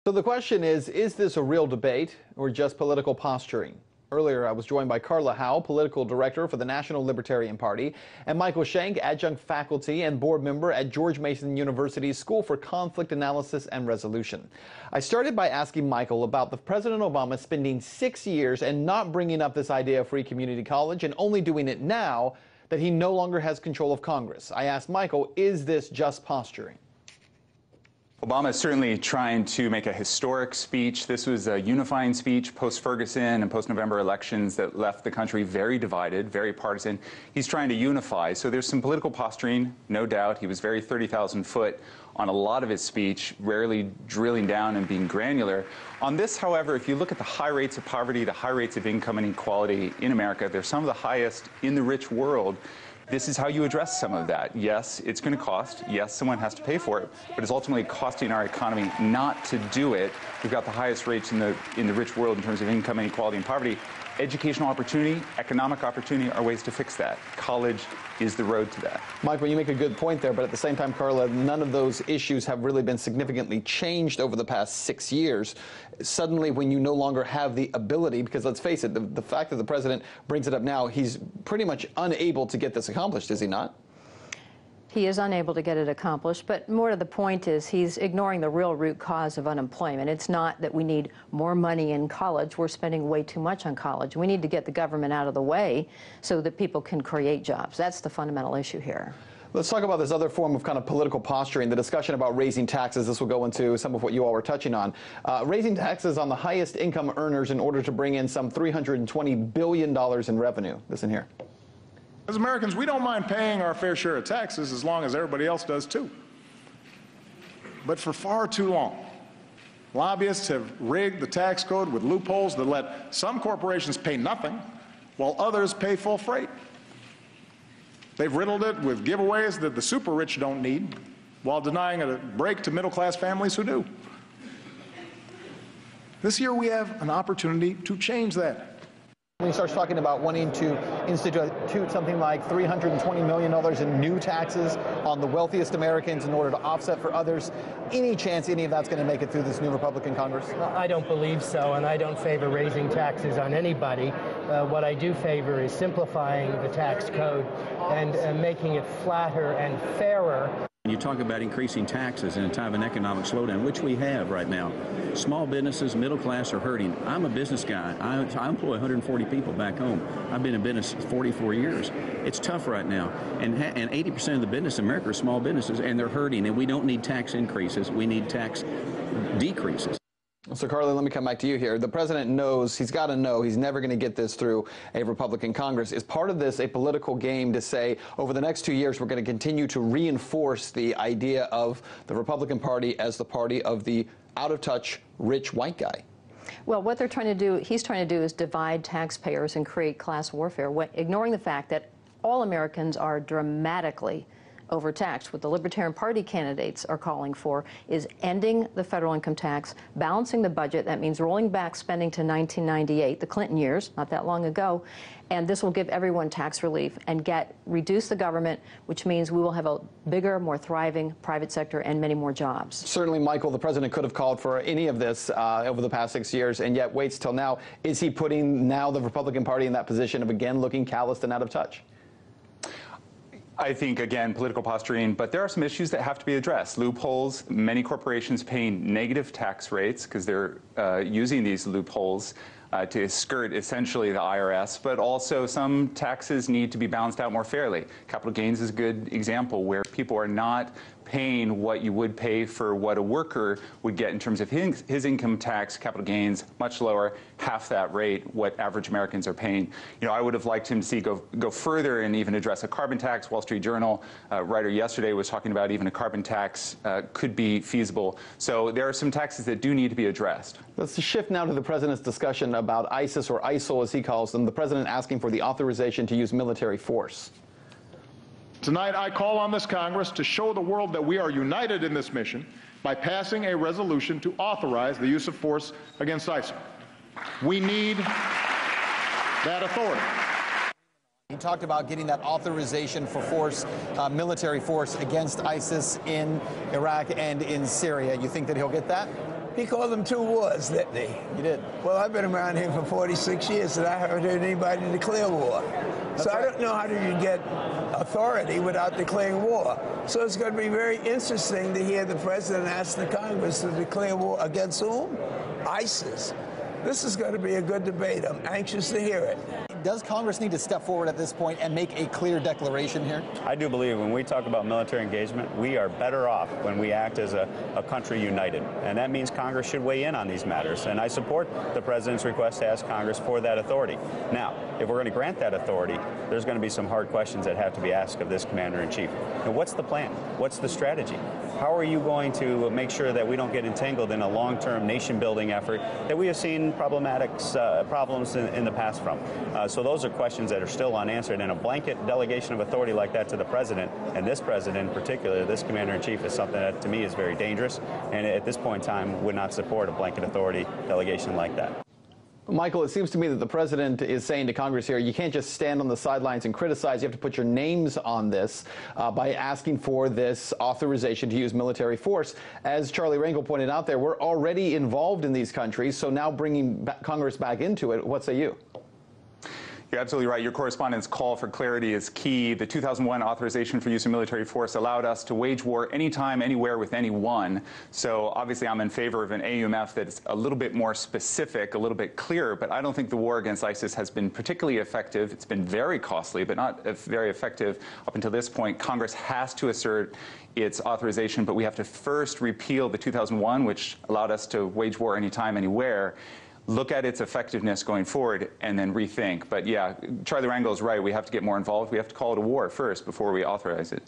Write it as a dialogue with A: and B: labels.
A: So the question is this a real debate or just political posturing? Earlier, I was joined by Carla Howe, political director for the National Libertarian Party, and Michael Shank, adjunct faculty and board member at George Mason University's School for Conflict Analysis and Resolution. I started by asking Michael about the President Obama spending 6 years and not bringing up this idea of free community college and only doing it now that he no longer has control of Congress. I asked Michael, is this just posturing?
B: Obama is certainly trying to make a historic speech. This was a unifying speech post-Ferguson and post-November elections that left the country very divided, very partisan. He's trying to unify. So there's some political posturing, no doubt. He was very 30,000 foot on a lot of his speech, rarely drilling down and being granular. On this, however, if you look at the high rates of poverty, the high rates of income inequality in America, they're some of the highest in the rich world. This is how you address some of that. Yes, it's going to cost. Yes, someone has to pay for it, but it's ultimately costing our economy not to do it. We've got the highest rates in the rich world in terms of income inequality and poverty. Educational opportunity, economic opportunity are ways to fix that. College is the road to that.
A: Michael, you make a good point there, but at the same time, Carla, none of those issues have really been significantly changed over the past 6 years. Suddenly, when you no longer have the ability, because let's face it, the fact that the president brings it up now, he's pretty much unable to get this accomplished, is he not?
C: He is unable to get it accomplished, but more to the point is he's ignoring the real root cause of unemployment. It's not that we need more money in college. We're spending way too much on college. We need to get the government out of the way so that people can create jobs. That's the fundamental issue here.
A: Let's talk about this other form of kind of political posturing, the discussion about raising taxes. This will go into some of what you all were touching on. Raising taxes on the highest income earners in order to bring in some $320 billion in revenue. Listen here.
D: As Americans, we don't mind paying our fair share of taxes as long as everybody else does too. But for far too long, lobbyists have rigged the tax code with loopholes that let some corporations pay nothing while others pay full freight. They've riddled it with giveaways that the super rich don't need while denying a break to middle-class families who do. This year we have an opportunity to change that.
A: When he starts talking about wanting to institute something like $320 million in new taxes on the wealthiest Americans in order to offset for others, any chance any of that's going to make it through this new Republican Congress?
E: I don't believe so, and I don't favor raising taxes on anybody. What I do favor is simplifying the tax code and making it flatter and fairer.
F: You talk about increasing taxes in a time of an economic slowdown, which we have right now. Small businesses, middle class are hurting. I'm a business guy. I employ 140 people back home. I've been in business 44 years. It's tough right now. And 80% of the business in America are small businesses, and they're hurting. And we don't need tax increases. We need tax decreases.
A: So, Carla, let me come back to you here. The president knows, he's got to know, he's never going to get this through a Republican Congress. Is part of this a political game to say, over the next 2 years, we're going to continue to reinforce the idea of the Republican Party as the party of the out-of-touch, rich white guy?
C: Well, what they're trying to do, he's trying to do is divide taxpayers and create class warfare, ignoring the fact that all Americans are dramatically overtaxed. What the Libertarian Party candidates are calling for is ending the federal income tax, balancing the budget. That means rolling back spending to 1998, the Clinton years, not that long ago, and this will give everyone tax relief and reduce the government, which means we will have a bigger, more thriving private sector and many more jobs.
A: Certainly, Michael, the president could have called for any of this over the past 6 years, and yet waits till now. Is he putting now the Republican Party in that position of again looking calloused and out of touch?
B: I think, again, political posturing, but there are some issues that have to be addressed. Loopholes, many corporations paying negative tax rates because they're using these loopholes to skirt essentially the IRS, but also some taxes need to be balanced out more fairly. Capital gains is a good example where people are not paying what you would pay for what a worker would get in terms of his income tax, capital gains, much lower, half that rate, what average Americans are paying. You know, I would have liked him to see go further and even address a carbon tax. Wall Street Journal writer yesterday was talking about even a carbon tax could be feasible. So there are some taxes that do need to be addressed.
A: Let's shift now to the president's discussion about ISIS, or ISIL as he calls them, the president asking for the authorization to use military force.
D: Tonight, I call on this Congress to show the world that we are united in this mission by passing a resolution to authorize the use of force against ISIL. We need that authority.
A: He talked about getting that authorization for force, military force against ISIS in Iraq and in Syria. You think that he'll get that?
G: He called them two wars, didn't he?
A: You did.
G: Well, I've been around here for 46 years, and I haven't heard anybody declare war. So I don't know how do you get authority without declaring war. So it's going to be very interesting to hear the president ask the Congress to declare war against whom? ISIS. This is going to be a good debate. I'm anxious to hear it.
A: Does Congress need to step forward at this point and make a clear declaration here?
H: I do believe when we talk about military engagement, we are better off when we act as a country united. And that means Congress should weigh in on these matters. And I support the president's request to ask Congress for that authority. Now, if we're going to grant that authority, there's going to be some hard questions that have to be asked of this commander-in-chief. And what's the plan? What's the strategy? How are you going to make sure that we don't get entangled in a long-term nation-building effort that we have seen problems in the past from? So those are questions that are still unanswered, and a blanket delegation of authority like that to the president, and this president in particular, this commander-in-chief, is something that to me is very dangerous, and at this point in time would not support a blanket authority delegation like that.
A: Michael, it seems to me that the president is saying to Congress here, you can't just stand on the sidelines and criticize. You have to put your names on this by asking for this authorization to use military force. As Charlie Rangel pointed out there, we're already involved in these countries, so now bringing Congress back into it, what say you?
B: You're absolutely right. Your correspondent's call for clarity is key. The 2001 authorization for use of military force allowed us to wage war anytime, anywhere with anyone. So obviously I'm in favor of an AUMF that's a little bit more specific, a little bit clearer, but I don't think the war against ISIS has been particularly effective. It's been very costly, but not very effective up until this point. Congress has to assert its authorization, but we have to first repeal the 2001, which allowed us to wage war anytime, anywhere. Look at its effectiveness going forward and then rethink. But yeah, Charlie Rangel is right. We have to get more involved. We have to call it a war first before we authorize it.